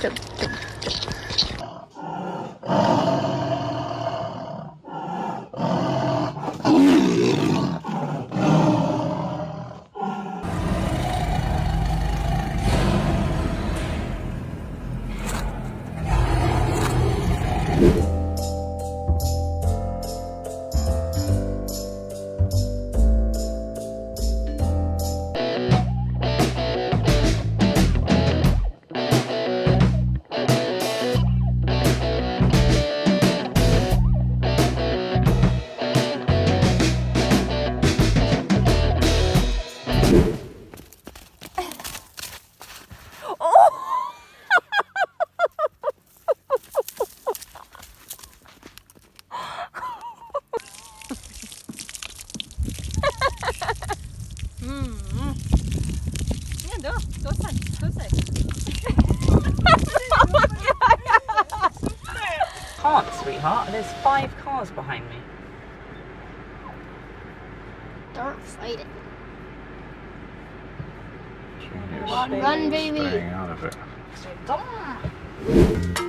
jump, jump, jump. Can't, sweetheart. There's 5 cars behind me. Don't fight it. Yes, Run, baby. staying out of it. Stop.